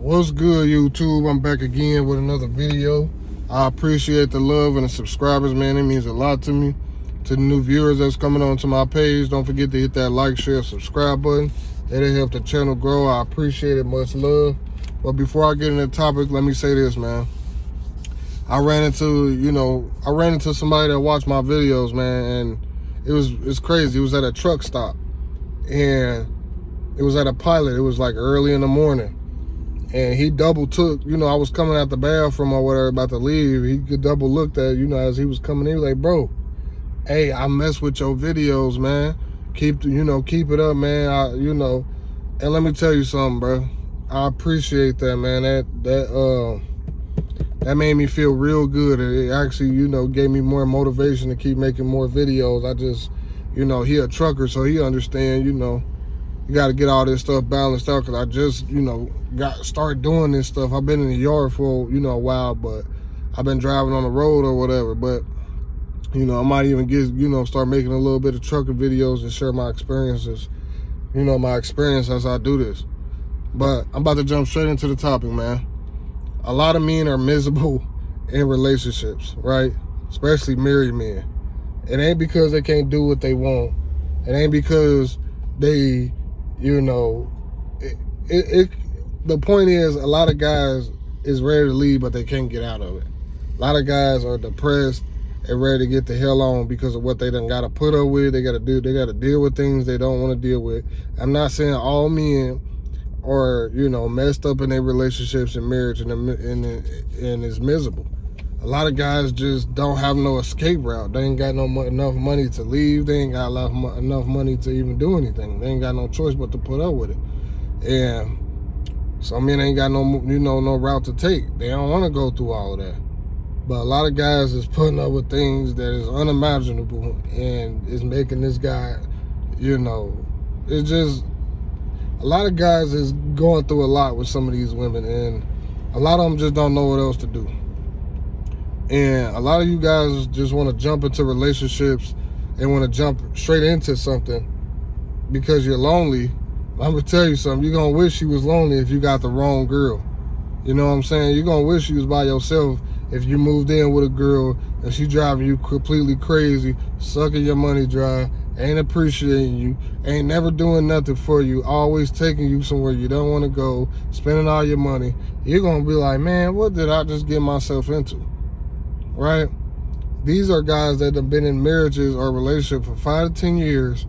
What's good, YouTube? I'm back again with another video. I appreciate the love and the subscribers, man. It means a lot to me. To the new viewers that's coming onto my page, don't forget to hit that like, share, subscribe button. It'll help the channel grow. I appreciate it. Much love. But before I get into the topic, let me say this, man. I ran into somebody that watched my videos, man, and it's crazy. It was at a truck stop, and it was at a pilot. It was like early in the morning. And he double took, I was coming out the bathroom or whatever, about to leave. He could double looked at, as he was coming in, like, bro, hey, I mess with your videos, man. Keep it up, man. And let me tell you something, bro. I appreciate that, man. That made me feel real good. It actually, gave me more motivation to keep making more videos. I just, he a trucker, so he understand, you got to get all this stuff balanced out, because I just, start doing this stuff. I've been in the yard for, a while, but I've been driving on the road or whatever. But, I might even get, start making a little bit of trucking videos and share my experiences, my experience as I do this. But I'm about to jump straight into the topic, man. A lot of men are miserable in relationships, right? Especially married men. It ain't because they can't do what they want. It ain't because they, the point is, a lot of guys is ready to leave, but they can't get out of it. A lot of guys are depressed and ready to get the hell on because of what they done got to put up with. They got to deal with things they don't want to deal with. I'm not saying all men are, messed up in their relationships and marriage and is miserable. A lot of guys just don't have no escape route. They ain't got enough money to leave. They ain't got enough money to even do anything. They ain't got no choice but to put up with it. And some men ain't got no route to take. They don't want to go through all of that. But a lot of guys is putting up with things that is unimaginable and is making this guy, it's just, a lot of guys is going through a lot with some of these women, and a lot of them just don't know what else to do. And a lot of you guys just want to jump into relationships and want to jump straight into something because you're lonely. I'm going to tell you something. You're going to wish you was lonely if you got the wrong girl. You know what I'm saying? You're going to wish you was by yourself if you moved in with a girl and she driving you completely crazy, sucking your money dry, ain't appreciating you, ain't never doing nothing for you, always taking you somewhere you don't want to go, spending all your money. You're going to be like, man, what did I just get myself into? Right? These are guys that have been in marriages or relationships for 5 to 10 years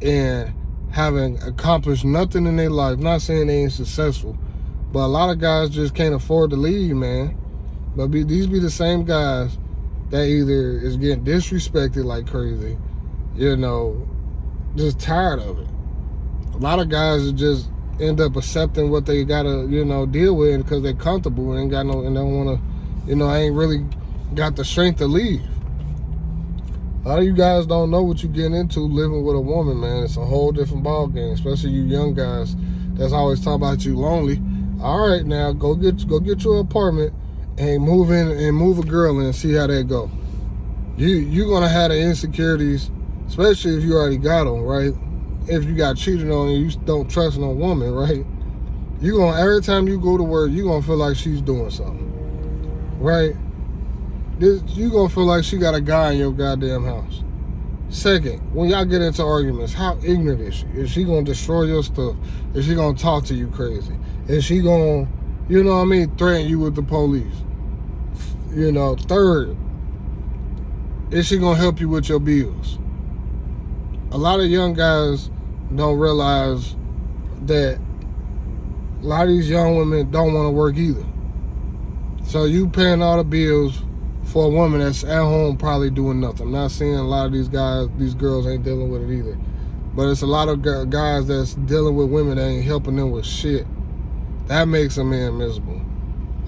and haven't accomplished nothing in their life. Not saying they ain't successful, but a lot of guys just can't afford to leave, man. But these be the same guys that either is getting disrespected like crazy, just tired of it. A lot of guys just end up accepting what they gotta, deal with because they're comfortable and ain't got no, and don't wanna, ain't really got the strength to leave. A lot of you guys don't know what you're getting into living with a woman, man. It's a whole different ball game, especially you young guys that's always talking about you lonely. All right, now go get your apartment and move in and move a girl in and see how that go. You're gonna have the insecurities, especially if you already got them, right? If you got cheated on and you don't trust no woman, right? Every time you go to work, you're gonna feel like she's doing something, right? You're gonna feel like she got a guy in your goddamn house. Second, when y'all get into arguments, how ignorant is she? Is she gonna destroy your stuff? Is she gonna talk to you crazy? Is she gonna, threaten you with the police? Third, is she gonna help you with your bills? A lot of young guys don't realize that a lot of these young women don't want to work either. So you paying all the bills for a woman that's at home probably doing nothing. I'm not saying a lot of these girls ain't dealing with it either. But it's a lot of guys that's dealing with women that ain't helping them with shit. That makes a man miserable.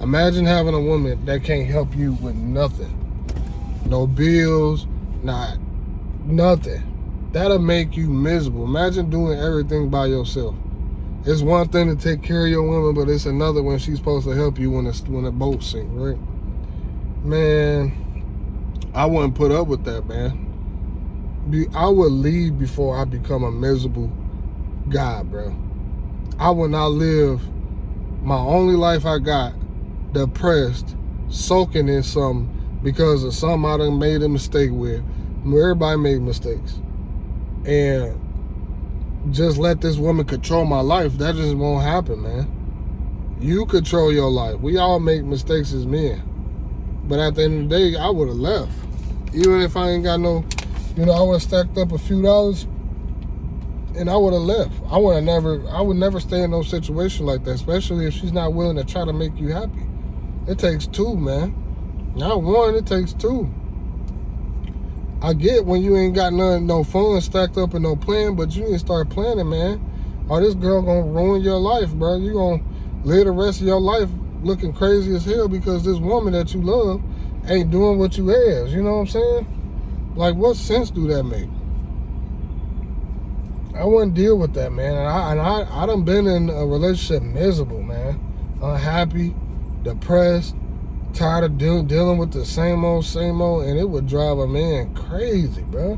Imagine having a woman that can't help you with nothing. No bills, nothing. That'll make you miserable. Imagine doing everything by yourself. It's one thing to take care of your woman, but it's another when she's supposed to help you when the boat sinks, right? Man, I wouldn't put up with that, man. I would leave before I become a miserable guy, bro. I would not live My only life I got, depressed, soaking in something because of something I done made a mistake with. Everybody made mistakes. And just let this woman control my life. That just won't happen, man. You control your life. We all make mistakes as men. But at the end of the day, I would have left. Even if I ain't got no, I would have stacked up a few dollars and I would have left. I would never stay in no situation like that, especially if she's not willing to try to make you happy. It takes two, man. Not one, it takes two. I get when you ain't got no funds stacked up and no plan, but you need to start planning, man. Or this girl gonna ruin your life, bro. You gonna live the rest of your life looking crazy as hell because this woman that you love ain't doing what you ask. You know what I'm saying? Like, what sense do that make? I wouldn't deal with that, man. And I done been in a relationship miserable, man. Unhappy, depressed, tired of dealing with the same old, and it would drive a man crazy, bro.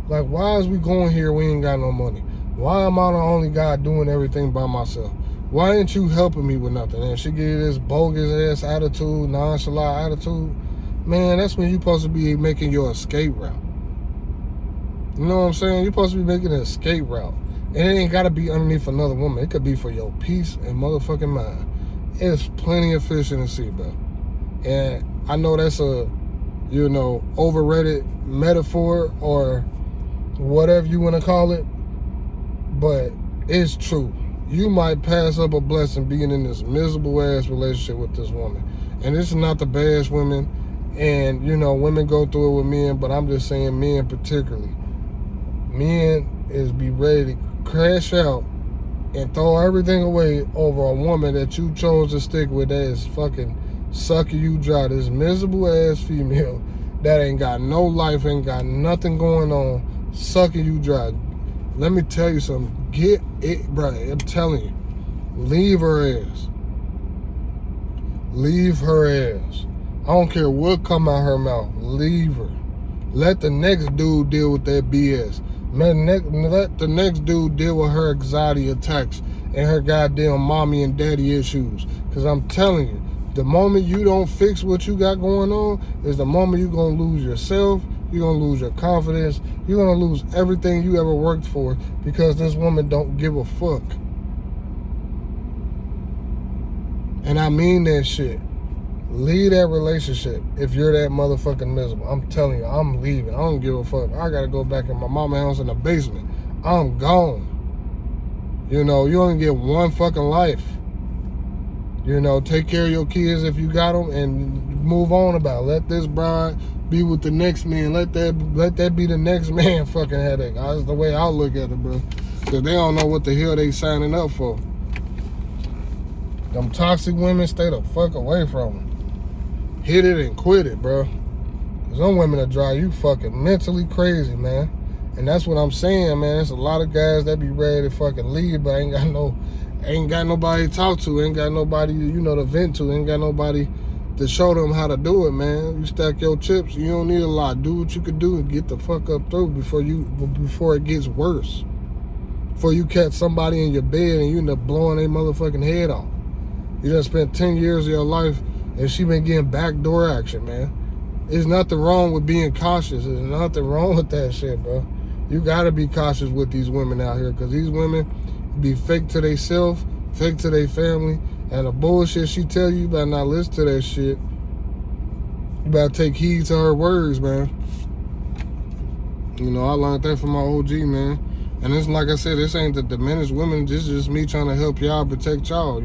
Like, why is we going here? We ain't got no money. Why am I the only guy doing everything by myself? Why ain't you helping me with nothing? And she give you this bogus ass attitude, nonchalant attitude. Man, that's when you supposed to be making your escape route. You know what I'm saying? You're supposed to be making an escape route. And it ain't got to be underneath another woman. It could be for your peace and motherfucking mind. There's plenty of fish in the sea, bro. And I know that's a, overrated metaphor or whatever you want to call it, but it's true. You might pass up a blessing being in this miserable ass relationship with this woman. And this is not to bash women, and women go through it with men, but I'm just saying men particularly. Men is be ready to crash out and throw everything away over a woman that you chose to stick with that is fucking sucking you dry. This miserable ass female that ain't got no life, ain't got nothing going on, sucking you dry. Let me tell you something. Get it, bro. I'm telling you. Leave her ass. Leave her ass. I don't care what come out her mouth. Leave her. Let the next dude deal with that BS. Let the next dude deal with her anxiety attacks and her goddamn mommy and daddy issues. Because I'm telling you, the moment you don't fix what you got going on is the moment you're going to lose yourself. You're going to lose your confidence. You're going to lose everything you ever worked for because this woman don't give a fuck. And I mean that shit. Leave that relationship if you're that motherfucking miserable. I'm telling you, I'm leaving. I don't give a fuck. I gotta go back in my mama's house in the basement. I'm gone. You only get one fucking life. Take care of your kids if you got them and move on about it. Let this bride be with the next man. Let that be the next man fucking headache. That's the way I look at it, bro. Because they don't know what the hell they signing up for. Them toxic women, stay the fuck away from them. Hit it and quit it, bro. Cause some women will drive you fucking mentally crazy, man. And that's what I'm saying, man. There's a lot of guys that be ready to fucking leave, but ain't got nobody to talk to, ain't got nobody, to vent to, ain't got nobody to show them how to do it, man. You stack your chips, you don't need a lot. Do what you can do and get the fuck up through before it gets worse. Before you catch somebody in your bed and you end up blowing their motherfucking head off. You done spent 10 years of your life and she been getting backdoor action, man. There's nothing wrong with being cautious. There's nothing wrong with that shit, bro. You gotta be cautious with these women out here, because these women be fake to themselves, fake to their family, and the bullshit she tell you, you better not listen to that shit. You better take heed to her words, man. I learned that from my OG, man. And it's like I said, this ain't to diminish women. This is just me trying to help y'all, protect y'all,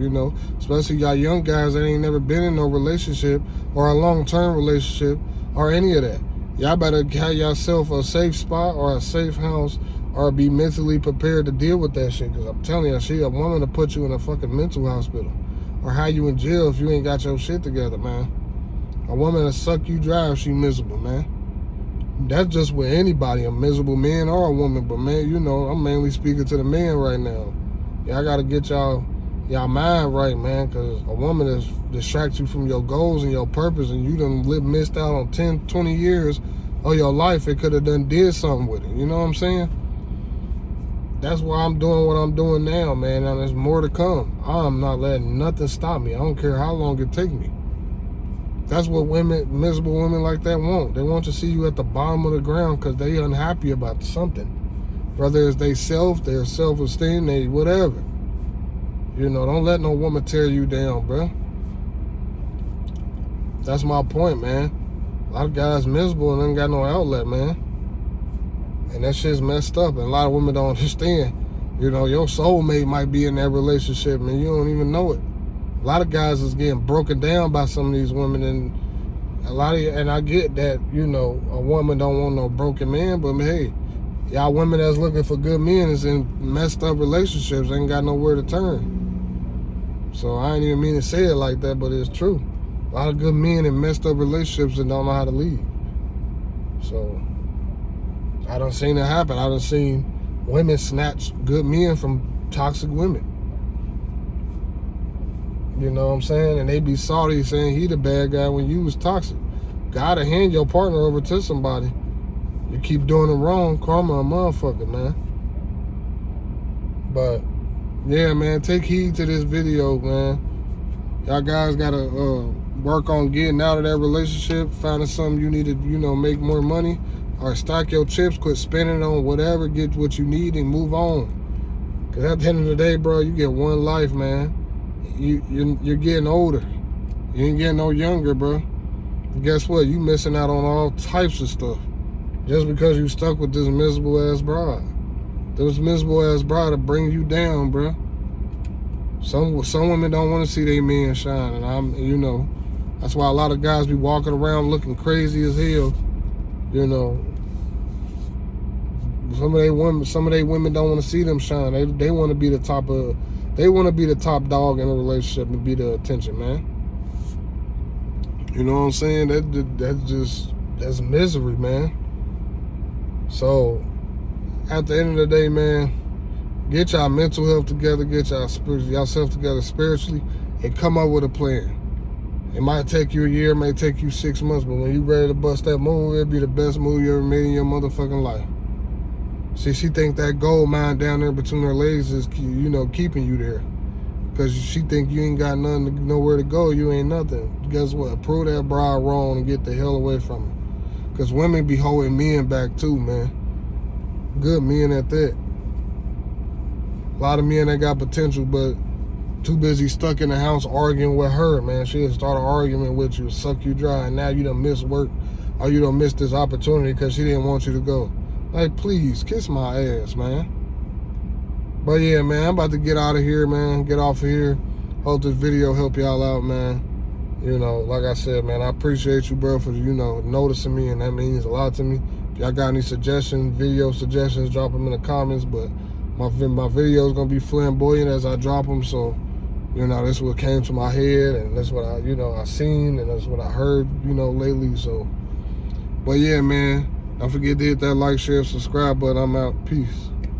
Especially y'all young guys that ain't never been in no relationship or a long-term relationship or any of that. Y'all better have yourself a safe spot or a safe house or be mentally prepared to deal with that shit. Because I'm telling you, she a woman to put you in a fucking mental hospital or have you in jail if you ain't got your shit together, man. A woman to suck you dry if she miserable, man. That's just with anybody, a miserable man or a woman. But man, I'm mainly speaking to the men right now. Y'all gotta get y'all mind right, man, because a woman is distracts you from your goals and your purpose, and you done missed out on 10, 20 years of your life. It could have done did something with it. You know what I'm saying? that's why I'm doing what I'm doing now, man. And there's more to come. I'm not letting nothing stop me. I don't care how long it take me. That's what women, miserable women like that want. They want to see you at the bottom of the ground because they unhappy about something. Whether it's their self-esteem, they whatever. You know, don't let no woman tear you down, bro. That's my point, man. A lot of guys miserable and ain't got no outlet, man. And that shit's messed up. And a lot of women don't understand. You know, your soulmate might be in that relationship and you don't even know it. A lot of guys is getting broken down by some of these women, and I get that, you know, a woman don't want no broken man, but hey, y'all women that's looking for good men is in messed up relationships, ain't got nowhere to turn. So I ain't even mean to say it like that, but it's true. A lot of good men in messed up relationships and don't know how to leave. So I done seen it happen. I done seen women snatch good men from toxic women. You know what I'm saying? And they be salty saying he the bad guy when you was toxic. Gotta hand your partner over to somebody. You keep doing it wrong, karma a motherfucker, man. But yeah, man, take heed to this video, man. Y'all guys gotta work on getting out of that relationship, finding something you need to, you know, make more money, or stack your chips, quit spending on whatever, get what you need and move on. Cause at the end of the day, bro, you get one life, man. You're getting older. You ain't getting no younger, bro. And guess what? You missing out on all types of stuff just because you stuck with this miserable ass bride. This miserable ass bride to bring you down, bro. Some women don't want to see their men shine, and you know, that's why a lot of guys be walking around looking crazy as hell. You know, some of they women don't want to see them shine. They want to be the top of. They want to be the top dog in a relationship and be the attention, man. You know what I'm saying? That's misery, man. So, at the end of the day, man, get y'all mental health together, get yourself together spiritually, and come up with a plan. It might take you a year, it may take you 6 months, but when you ready to bust that move, it'll be the best move you ever made in your motherfucking life. See, she think that gold mine down there between her legs is, you know, keeping you there. Because she think you ain't got nothing, nowhere to go, you ain't nothing. Guess what? Prove that bride wrong and get the hell away from her. Because women be holding men back too, man. Good men at that. A lot of men that got potential, but too busy stuck in the house arguing with her, man. She'll start an argument with you, suck you dry, and now you done miss work, or you done miss this opportunity because she didn't want you to go. Like, please, kiss my ass, man. But yeah, man, I'm about to get out of here, man. Get off of here. Hope this video help y'all out, man. You know, like I said, man, I appreciate you, bro, for, you know, noticing me, and that means a lot to me. If y'all got any suggestions, video suggestions, drop them in the comments. But my video is going to be flamboyant as I drop them, so, you know, that's what came to my head, and that's what I, you know, I seen, and that's what I heard, you know, lately, so. But yeah, man. Don't forget to hit that like, share, subscribe button. I'm out. Peace.